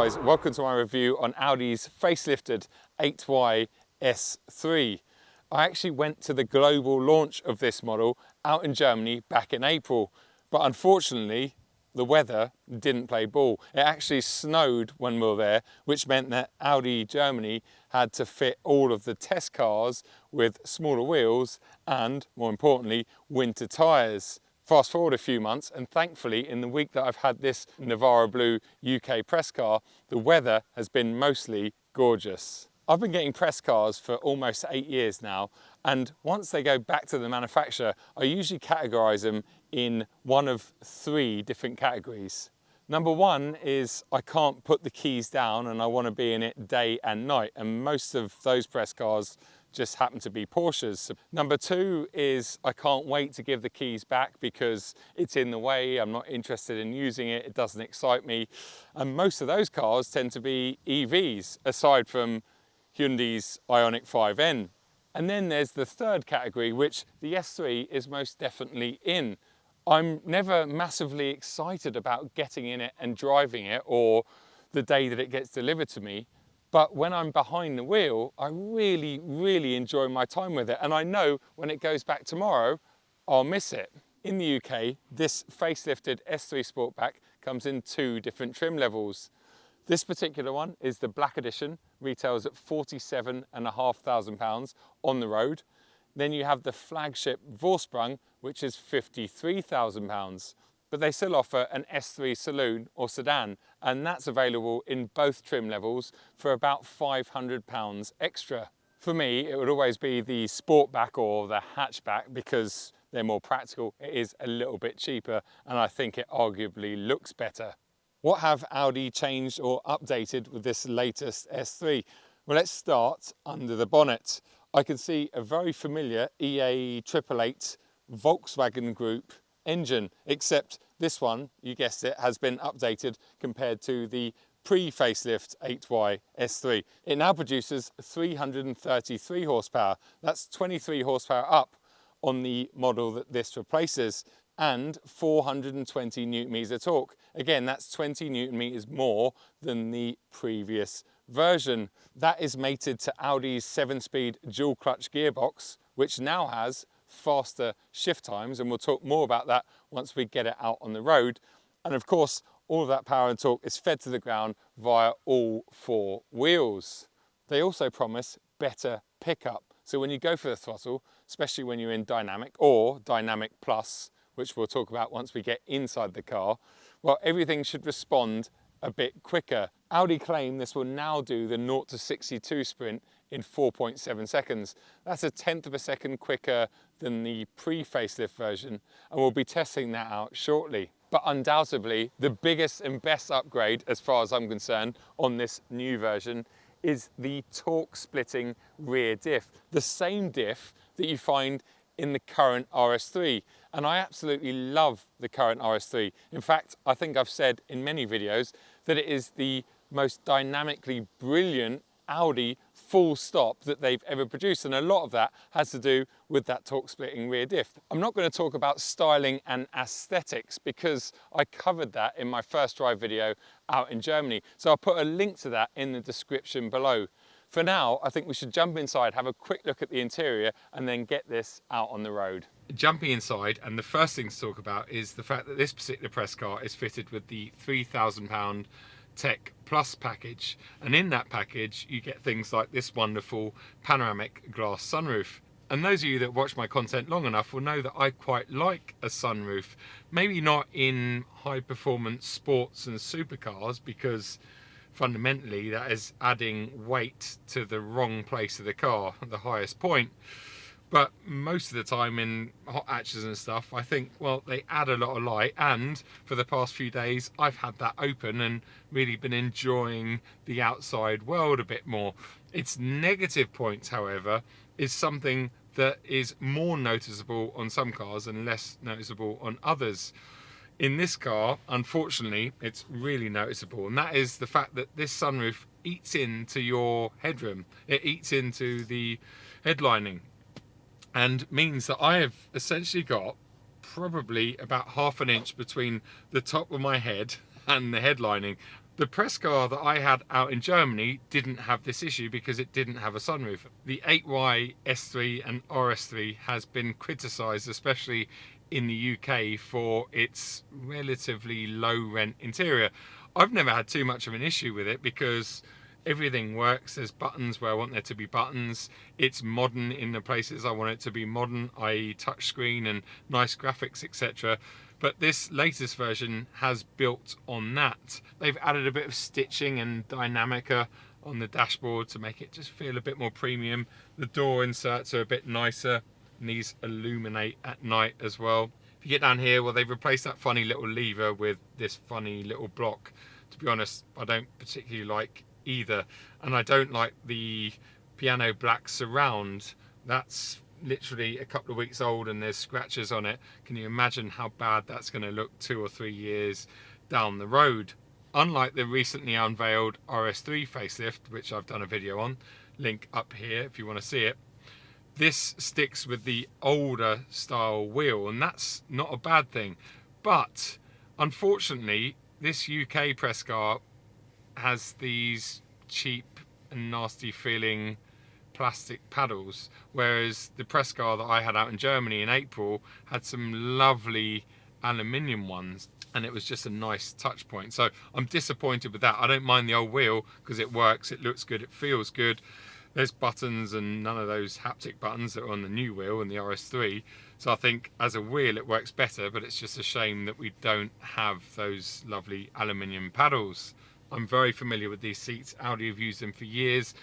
guys, welcome to my review on Audi's facelifted 8Y S3. I actually went to the global launch of this model out in Germany back in April, but unfortunately the weather didn't play ball. It actually snowed when we were there, which meant that Audi Germany had to fit all of the test cars with smaller wheels and, more importantly, winter tyres. Fast forward a few months, and thankfully in the week that I've had this Navara Blue UK press car, the weather has been mostly gorgeous. I've been getting press cars for almost 8 years now, and once they go back to the manufacturer, I usually categorise them in one of 3 different categories. Number 1 is I can't put the keys down and I want to be in it day and night, and most of those press cars just happen to be Porsches. Number 2 is I can't wait to give the keys back because it's in the way, I'm not interested in using it, it doesn't excite me. And most of those cars tend to be EVs, aside from Hyundai's Ioniq 5N. And then there's the third category, which the S3 is most definitely in. I'm never massively excited about getting in it and driving it, or the day that it gets delivered to me. But when I'm behind the wheel, I really enjoy my time with it. And I know when it goes back tomorrow, I'll miss it. In the UK, this facelifted S3 Sportback comes in 2 different trim levels. This particular one is the Black Edition, retails at £47,500 on the road. Then you have the flagship Vorsprung, which is £53,000. But they still offer an S3 Saloon or sedan, and that's available in both trim levels for about £500 extra. For me, it would always be the Sportback or the hatchback because they're more practical, it is a little bit cheaper, and I think it arguably looks better. What have Audi changed or updated with this latest S3? Well, let's start under the bonnet. I can see a very familiar EA 888 Volkswagen Group engine, except this one, you guessed it, has been updated compared to the pre-facelift 8Y S3. It now produces 333 horsepower. That's 23 horsepower up on the model that this replaces, and 420 newton meters of torque. Again, that's 20 newton meters more than the previous version. That is mated to Audi's 7-speed dual clutch gearbox, which now has faster shift times, and we'll talk more about that once we get it out on the road. And of course, all of that power and torque is fed to the ground via all 4 wheels. They also promise better pickup. So when you go for the throttle, especially when you're in dynamic or dynamic plus, which we'll talk about once we get inside the car, well, everything should respond a bit quicker. Audi claim this will now do the 0 to 62 sprint in 4.7 seconds. That's a 1/10 of a second quicker than the pre-facelift version, and we'll be testing that out shortly. But undoubtedly, the biggest and best upgrade, as far as I'm concerned, on this new version is the torque splitting rear diff. The same diff that you find in the current RS3. And I absolutely love the current RS3. In fact, I think I've said in many videos that it is the most dynamically brilliant Audi full stop that they've ever produced, and a lot of that has to do with that torque splitting rear diff. I'm not going to talk about styling and aesthetics because I covered that in my first drive video out in Germany, so I'll put a link to that in the description below. For now, I think we should jump inside, have a quick look at the interior, and then get this out on the road. Jumping inside, and the first thing to talk about is the fact that this particular press car is fitted with the £3,000 Tech Plus package, and in that package you get things like this wonderful panoramic glass sunroof. And those of you that watch my content long enough will know that I quite like a sunroof, maybe not in high performance sports and supercars because fundamentally that is adding weight to the wrong place of the car at the highest point. But most of the time in hot hatches and stuff, I think, well, they add a lot of light, and for the past few days I've had that open and really been enjoying the outside world a bit more. Its negative points, however, is something that is more noticeable on some cars and less noticeable on others. In this car, unfortunately, it's really noticeable, and that is the fact that this sunroof eats into your headroom. It eats into the headlining, and means that I have essentially got probably about ½ an inch between the top of my head and the headlining. The press car that I had out in Germany didn't have this issue because it didn't have a sunroof. The 8Y S3 and RS3 has been criticised, especially in the UK, for its relatively low rent interior. I've never had too much of an issue with it because everything works. There's buttons where I want there to be buttons. It's modern in the places I want it to be modern, i.e. touchscreen and nice graphics, etc. But this latest version has built on that. They've added a bit of stitching and dynamica on the dashboard to make it just feel a bit more premium. The door inserts are a bit nicer, and these illuminate at night as well. If you get down here, well, they've replaced that funny little lever with this funny little block. To be honest, I don't particularly like either, and I don't like the piano black surround. That's literally a couple of weeks old and there's scratches on it. Can you imagine how bad that's going to look 2 or 3 years down the road? Unlike the recently unveiled RS3 facelift, which I've done a video on, link up here if you want to see it, this sticks with the older style wheel, and that's not a bad thing. But unfortunately, this UK press car has these cheap and nasty feeling plastic paddles, whereas the press car that I had out in Germany in April had some lovely aluminium ones, and it was just a nice touch point. So I'm disappointed with that. I don't mind the old wheel because it works, it looks good, it feels good. There's buttons and none of those haptic buttons that are on the new wheel and the RS3. So I think as a wheel it works better, but it's just a shame that we don't have those lovely aluminium paddles. I'm very familiar with these seats. Audi have used them for years.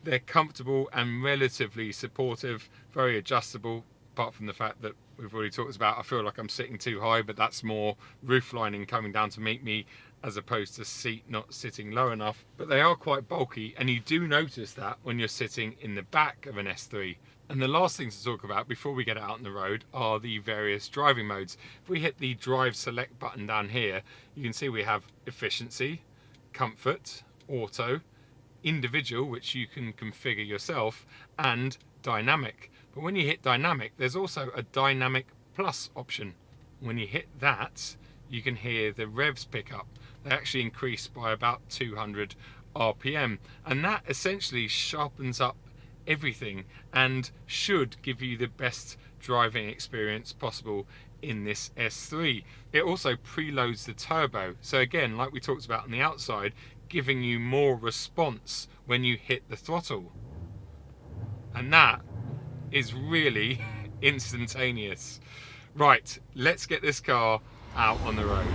They're comfortable and relatively supportive, very adjustable, apart from the fact that we've already talked about I feel like I'm sitting too high, but that's more roof lining coming down to meet me as opposed to seat not sitting low enough. But they are quite bulky, and you do notice that when you're sitting in the back of an S3. And the last thing to talk about before we get out on the road are the various driving modes. If we hit the drive select button down here, you can see we have efficiency, comfort, auto, individual, which you can configure yourself, and dynamic. But when you hit dynamic, there's also a dynamic plus option. When you hit that, you can hear the revs pick up. They actually increase by about 200 RPM, and that essentially sharpens up everything and should give you the best driving experience possible in this S3. It also preloads the turbo, so again, like we talked about on the outside, giving you more response when you hit the throttle, and that is really instantaneous. Right, let's get this car out on the road.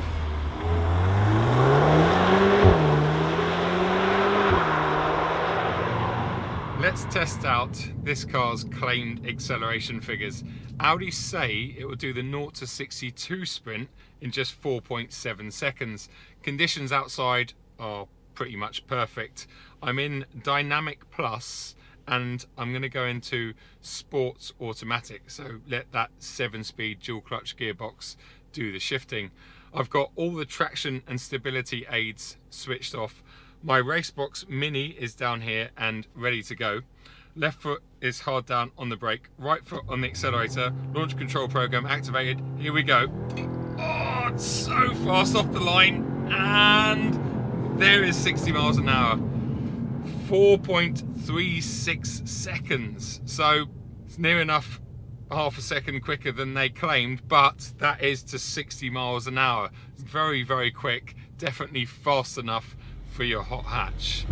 Let's test out this car's claimed acceleration figures. Audi say it will do the 0 to 62 sprint in just 4.7 seconds. Conditions outside are pretty much perfect. I'm in Dynamic Plus and I'm going to go into Sports Automatic, so let that 7-speed dual clutch gearbox do the shifting. I've got all the traction and stability aids switched off. My Racebox Mini is down here and ready to go. Left foot is hard down on the brake, right foot on the accelerator, launch control program activated. Here we go. Oh, it's so fast off the line, and there is 60 miles an hour. 4.36 seconds. So it's near enough half a second quicker than they claimed, but that is to 60 miles an hour. Very, very quick. Definitely fast enough for your hot hatch.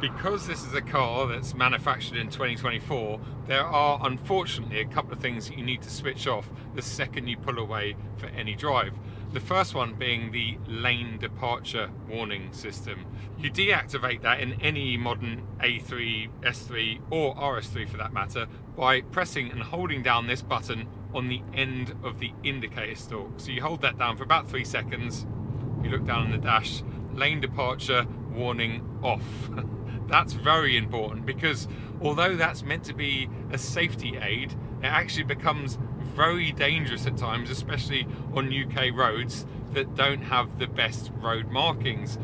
Because this is a car that's manufactured in 2024, there are unfortunately a couple of things that you need to switch off the second you pull away for any drive. The first one being the lane departure warning system. You deactivate that in any modern A3, S3 or RS3 for that matter by pressing and holding down this button on the end of the indicator stalk. So you hold that down for about 3 seconds, you look down on the dash, lane departure warning off. That's very important because although that's meant to be a safety aid, it actually becomes very dangerous at times, especially on UK roads that don't have the best road markings.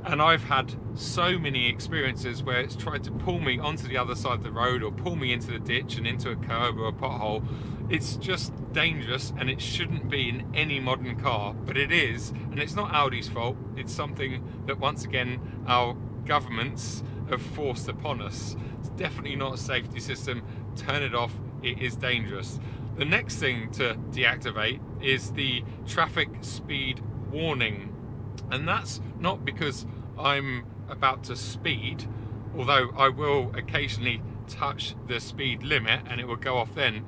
And I've had so many experiences where it's tried to pull me onto the other side of the road or pull me into the ditch and into a curb or a pothole. It's just dangerous, and it shouldn't be in any modern car, but it is, and it's not Audi's fault. It's something that once again our governments have forced upon us. It's definitely not a safety system. Turn it off. It is dangerous. The next thing to deactivate is the traffic speed warning, and that's not because I'm about to speed, although I will occasionally touch the speed limit and it will go off then.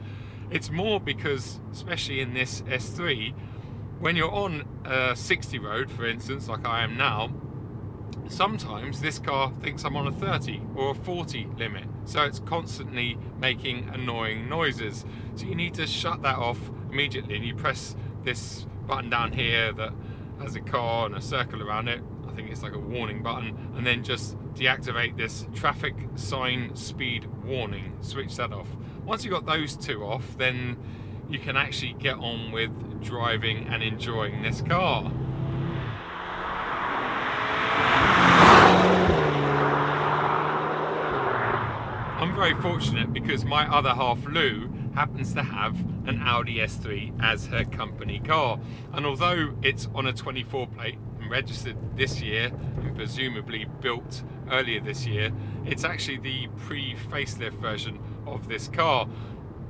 It's more because, especially in this S3, when you're on a 60 road, for instance, like I am now, sometimes this car thinks I'm on a 30 or a 40 limit, so it's constantly making annoying noises. So you need to shut that off immediately, and you press this button down here that has a car and a circle around it. I think it's like a warning button, and then just deactivate this traffic sign speed warning. Switch that off. Once you've got those two off, then you can actually get on with driving and enjoying this car. I'm very fortunate because my other half, Lou, happens to have an Audi S3 as her company car, and although it's on a 24 plate and registered this year and presumably built earlier this year, it's actually the pre-facelift version of this car.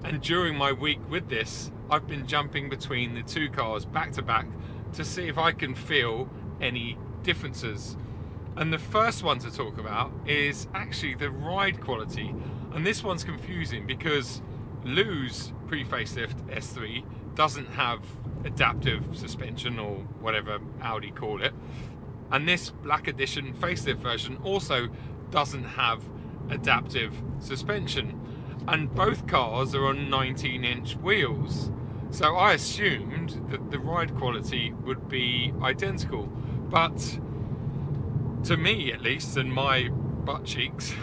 And during my week with this, I've been jumping between the two cars back to back to see if I can feel any differences. And the first one to talk about is actually the ride quality, and this one's confusing because Lou's pre-facelift S3 doesn't have adaptive suspension, or whatever Audi call it, and this Black Edition facelift version also doesn't have adaptive suspension, and both cars are on 19-inch wheels, so I assumed that the ride quality would be identical, but to me at least, and my butt cheeks,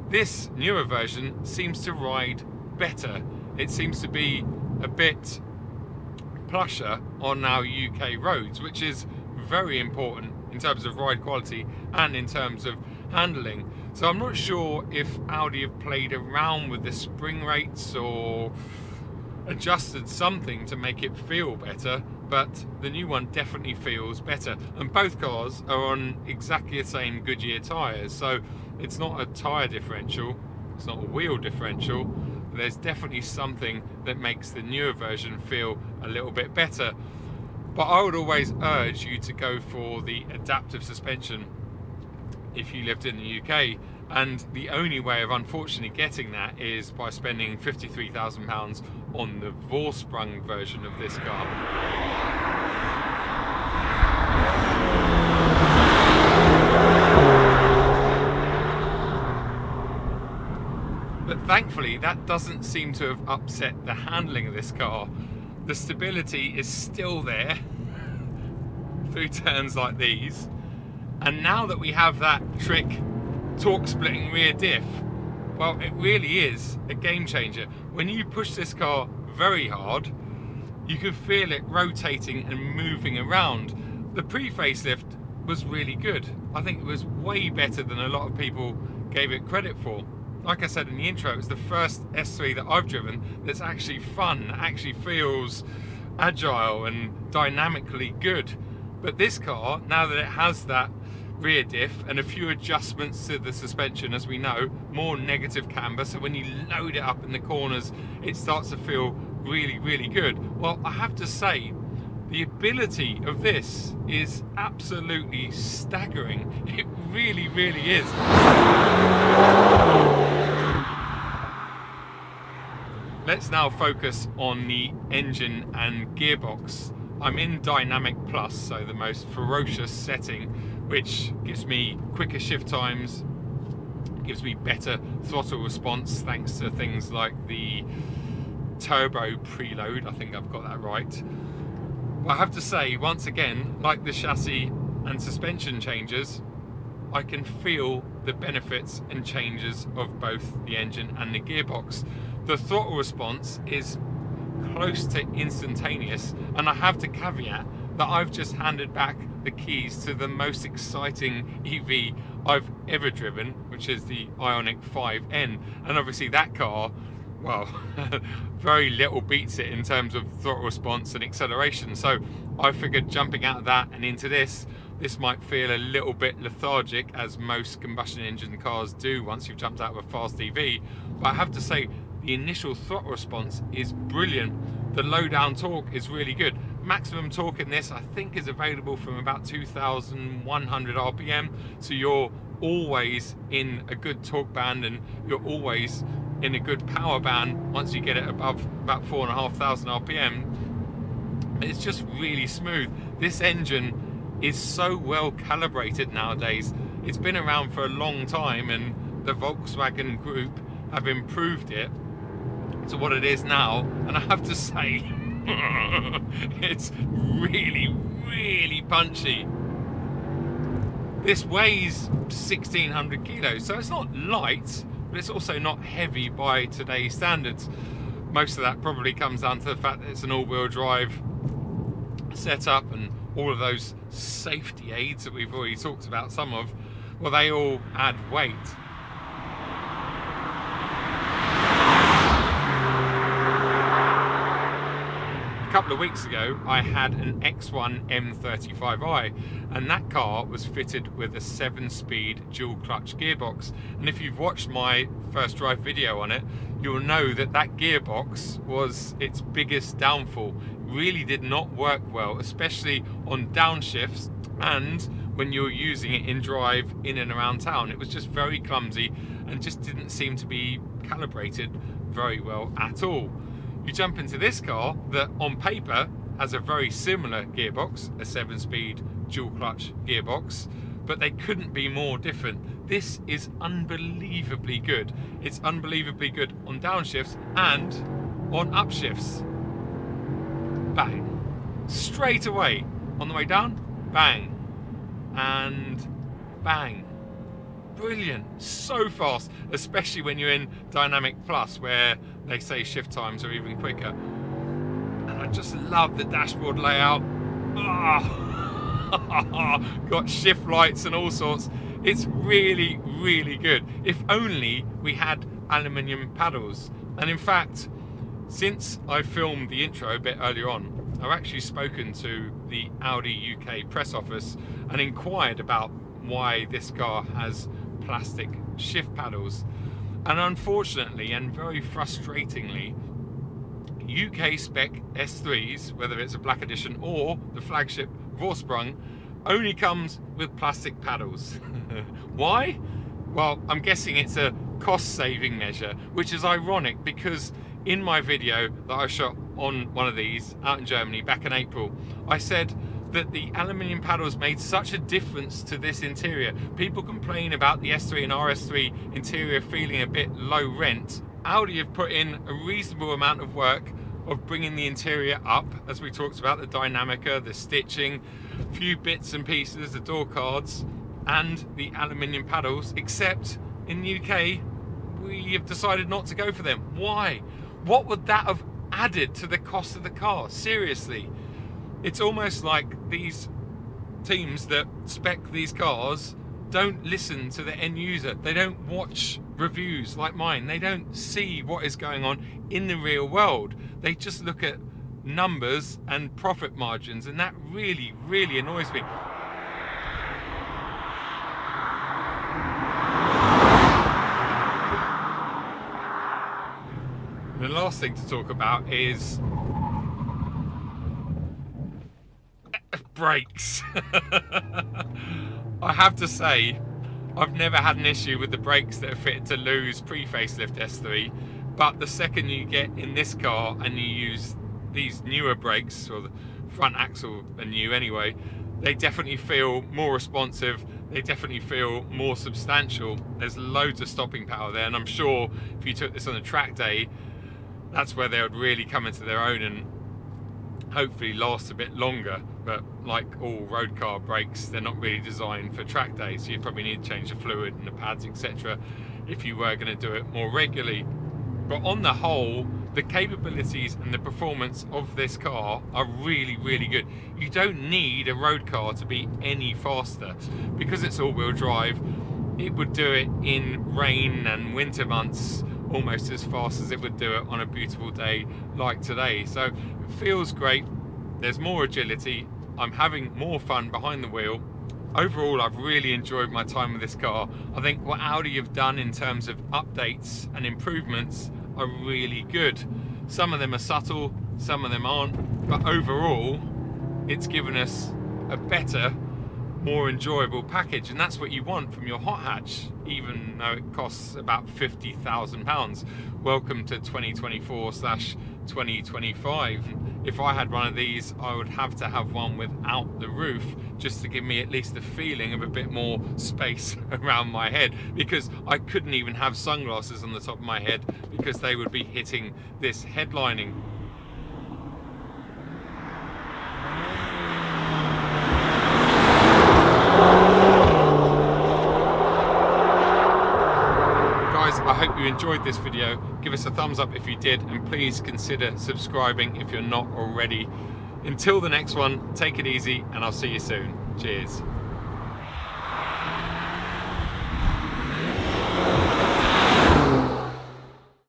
this newer version seems to ride better. It seems to be a bit plusher on our UK roads, which is very important in terms of ride quality and in terms of handling. So I'm not sure if Audi have played around with the spring rates or adjusted something to make it feel better, but the new one definitely feels better, and both cars are on exactly the same Goodyear tyres, so it's not a tyre differential, it's not a wheel differential, but there's definitely something that makes the newer version feel a little bit better. But I would always urge you to go for the adaptive suspension if you lived in the UK, and the only way of unfortunately getting that is by spending £53,000 on the Vorsprung version of this car. But thankfully that doesn't seem to have upset the handling of this car. The stability is still there through turns like these, and now that we have that trick torque splitting rear diff, well, it really is a game changer. When you push this car very hard, you can feel it rotating and moving around. The pre-facelift was really good. I think it was way better than a lot of people gave it credit for. Like I said in the intro, it's the first S3 that I've driven that's actually fun, actually feels agile and dynamically good. But this car, now that it has that rear diff and a few adjustments to the suspension, as we know, more negative camber, so when you load it up in the corners it starts to feel really, really good. Well, I have to say, the ability of this is absolutely staggering. It really, really is. Let's now focus on the engine and gearbox. I'm in Dynamic Plus, so the most ferocious setting, which gives me quicker shift times, gives me better throttle response thanks to things like the turbo preload. I think I've got that right. But I have to say, once again, like the chassis and suspension changes, I can feel the benefits and changes of both the engine and the gearbox. The throttle response is close to instantaneous, and I have to caveat that I've just handed back the keys to the most exciting EV I've ever driven, which is the Ioniq 5N, and obviously that car well, very little beats it in terms of throttle response and acceleration. So I figured jumping out of that and into this might feel a little bit lethargic, as most combustion engine cars do once you've jumped out of a fast EV. But I have to say, the initial throttle response is brilliant. The low down torque is really good. Maximum torque in this, I think, is available from about 2,100 RPM. So you're always in a good torque band, and you're always in a good power band once you get it above about 4,500 RPM. It's just really smooth. This engine is so well calibrated nowadays. It's been around for a long time, and the Volkswagen group have improved it to what it is now, and I have to say it's really, really punchy. This weighs 1,600 kilos, so it's not light, but it's also not heavy by today's standards. Most of that probably comes down to the fact that it's an all-wheel drive setup, and all of those safety aids that we've already talked about some of, well, they all add weight. A couple of weeks ago, I had an X1 M35i, and that car was fitted with a 7-speed dual clutch gearbox. And if you've watched my first drive video on it, you'll know that that gearbox was its biggest downfall. It really did not work well, especially on downshifts and when you're using it in drive in and around town. It was just very clumsy and just didn't seem to be calibrated very well at all. You jump into this car that on paper has a very similar gearbox, a 7-speed dual clutch gearbox, but they couldn't be more different. This is unbelievably good. It's unbelievably good on downshifts and on upshifts. Bang. Straight away. On the way down, bang. And bang. Brilliant. So fast, especially when you're in Dynamic Plus, where they say shift times are even quicker. And I just love the dashboard layout. Got shift lights and all sorts. It's really, really good. If only we had aluminium paddles. And in fact, since I filmed the intro a bit earlier on, I've actually spoken to the Audi UK press office and inquired about why this car has plastic shift paddles. And unfortunately, and very frustratingly, UK spec S3s, whether it's a black edition or the flagship Vorsprung, only comes with plastic paddles. Why? Well, I'm guessing it's a cost-saving measure, which is ironic because in my video that I shot on one of these out in Germany back in April, I said that the aluminium paddles made such a difference to this interior. People complain about the S3 and RS3 interior feeling a bit low rent. Audi have put in a reasonable amount of work of bringing the interior up, as we talked about, the Dynamica, the stitching, a few bits and pieces, the door cards, and the aluminium paddles, except in the UK, we have decided not to go for them. Why? What would that have added to the cost of the car? Seriously. It's almost like these teams that spec these cars don't listen to the end user. They don't watch reviews like mine. They don't see what is going on in the real world. They just look at numbers and profit margins, and that really, really annoys me. The last thing to talk about is brakes. I have to say, I've never had an issue with the brakes that are fitted to Lu's pre-facelift S3, but the second you get in this car and you use these newer brakes, or the front axle are new anyway, they definitely feel more responsive, they definitely feel more substantial. There's loads of stopping power there, and I'm sure if you took this on a track day, that's where they would really come into their own and hopefully last a bit longer. But like all road car brakes, they're not really designed for track days, so you probably need to change the fluid and the pads, etc., if you were going to do it more regularly. But on the whole, the capabilities and the performance of this car are really, really good. You don't need a road car to be any faster. Because it's all-wheel drive, it would do it in rain and winter months almost as fast as it would do it on a beautiful day like today. So it feels great. There's more agility. I'm having more fun behind the wheel. Overall, I've really enjoyed my time with this car. I think what Audi have done in terms of updates and improvements are really good. Some of them are subtle, some of them aren't, but overall, it's given us a better, more enjoyable package, and that's what you want from your hot hatch, even though it costs about £50,000. Welcome to 2024/2025. If I had one of these, I would have to have one without the roof, just to give me at least the feeling of a bit more space around my head, because I couldn't even have sunglasses on the top of my head because they would be hitting this headlining. I hope you enjoyed this video. Give us a thumbs up if you did, and please consider subscribing if you're not already. Until the next one, take it easy, and I'll see you soon. Cheers.